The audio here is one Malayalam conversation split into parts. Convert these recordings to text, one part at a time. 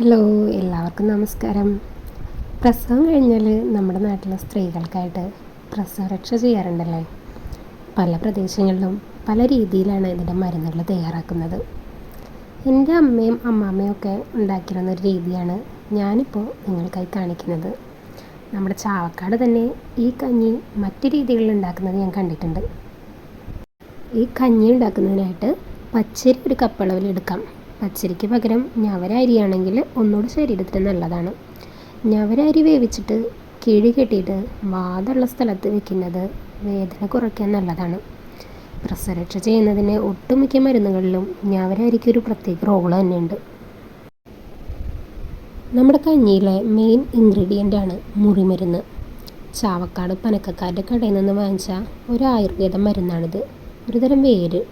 ഹലോ, എല്ലാവർക്കും നമസ്കാരം. പ്രസവം കഴിഞ്ഞാൽ നമ്മുടെ നാട്ടിലെ സ്ത്രീകൾക്കായിട്ട് പ്രസവരക്ഷ ചെയ്യാറുണ്ടല്ലേ. പല പ്രദേശങ്ങളിലും പല രീതിയിലാണ് ഇതിൻ്റെ മരുന്നുകൾ തയ്യാറാക്കുന്നത്. എൻ്റെ അമ്മയും അമ്മാമ്മയും ഒക്കെ ഉണ്ടാക്കിയിരുന്ന ഒരു രീതിയാണ് ഞാനിപ്പോൾ നിങ്ങൾക്കായി കാണിക്കുന്നത്. നമ്മുടെ ചാവക്കാട് തന്നെ ഈ കഞ്ഞി മറ്റ് രീതികളിൽ ഉണ്ടാക്കുന്നത് ഞാൻ കണ്ടിട്ടുണ്ട്. ഈ കഞ്ഞി ഉണ്ടാക്കുന്നതിനായിട്ട് പച്ചരി ഒരു കപ്പളവിൽ എടുക്കാം. പച്ചരിക്ക് പകരം ഞവര അരിയാണെങ്കിൽ ഒന്നുകൂടി ശരീരത്തിന് നല്ലതാണ്. ഞവര അരി വേവിച്ചിട്ട് കിഴി കെട്ടിയിട്ട് വാതമുള്ള സ്ഥലത്ത് വെക്കുന്നത് വേദന കുറയ്ക്കാൻ നല്ലതാണ്. പ്രസവരക്ഷ ചെയ്യുന്നതിന് ഒട്ടുമിക്ക മരുന്നുകളിലും ഞവര അരിക്കൊരു പ്രത്യേക റോള് തന്നെയുണ്ട്. നമ്മുടെ കഞ്ഞിയിലെ മെയിൻ ഇൻഗ്രീഡിയൻ്റാണ് മുറിമരുന്ന്. ചാവക്കാട് പനക്കക്കാരുടെ കടയിൽ നിന്ന് വാങ്ങിച്ച ഒരു ആയുർവേദ മരുന്നാണിത്. ഒരുതരം വേര്.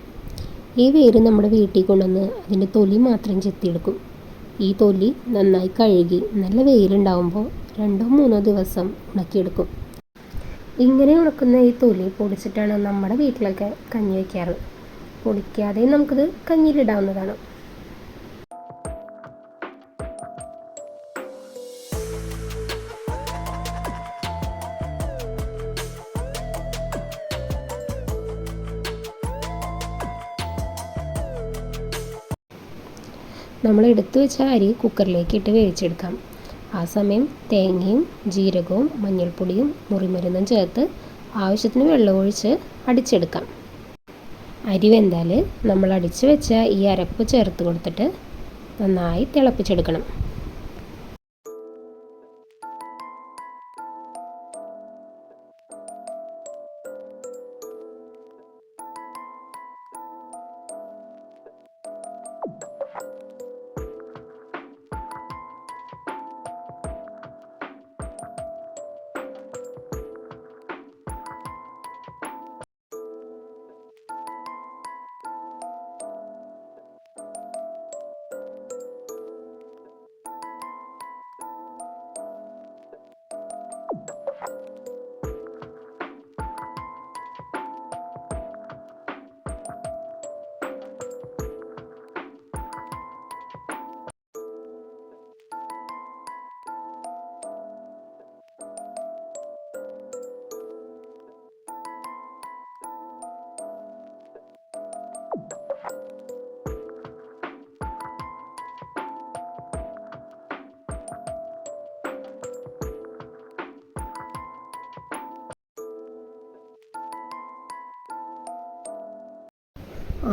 ഈ വേര് നമ്മുടെ വീട്ടിൽ കൊണ്ടുവന്ന് അതിൻ്റെ തൊലി മാത്രം ചെത്തിയെടുക്കും. ഈ തൊലി നന്നായി കഴുകി നല്ല വെയിലുണ്ടാകുമ്പോൾ 2-3 ദിവസം ഉണക്കിയെടുക്കും. ഇങ്ങനെ ഉണക്കുന്ന ഈ തൊലി പൊടിച്ചിട്ടാണ് നമ്മുടെ വീട്ടിലൊക്കെ കഞ്ഞി വയ്ക്കാറ്. പൊടിക്കാതെ നമുക്കിത് കഞ്ഞിയിലിടാവുന്നതാണ്. നമ്മൾ എടുത്തു വെച്ച അരി കുക്കറിലേക്ക് ഇട്ട് വേവിച്ചെടുക്കാം. ആ സമയം തേങ്ങയും ജീരകവും മഞ്ഞൾപ്പൊടിയും മുറിമരുന്നും ചേർത്ത് ആവശ്യത്തിന് വെള്ളമൊഴിച്ച് അടിച്ചെടുക്കാം. അരി വെന്താൽ നമ്മൾ അടിച്ചു വെച്ച ഈ അരപ്പ് ചേർത്ത് കൊടുത്തിട്ട് നന്നായി തിളപ്പിച്ചെടുക്കണം.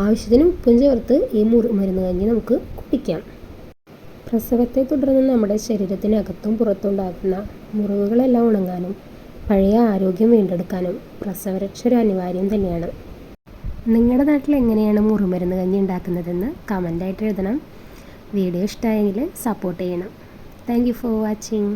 ആവശ്യത്തിന് ഉപ്പും ചേർത്ത് ഈ മരുന്ന് കഞ്ഞി നമുക്ക് കുടിക്കാം. പ്രസവത്തെ തുടർന്ന് നമ്മുടെ ശരീരത്തിനകത്തും പുറത്തും ഉണ്ടാകുന്ന മുറിവുകളെല്ലാം ഉണങ്ങാനും പഴയ ആരോഗ്യം വീണ്ടെടുക്കാനും പ്രസവരക്ഷ ഒരു അനിവാര്യം തന്നെയാണ്. നിങ്ങളുടെ നാട്ടിൽ എങ്ങനെയാണ് മുറിമരുന്ന് കഞ്ഞി ഉണ്ടാക്കുന്നതെന്ന് കമൻ്റായിട്ട് എഴുതണം. വീഡിയോ ഇഷ്ടമായെങ്കിൽ സപ്പോർട്ട് ചെയ്യണം. Thank you for watching.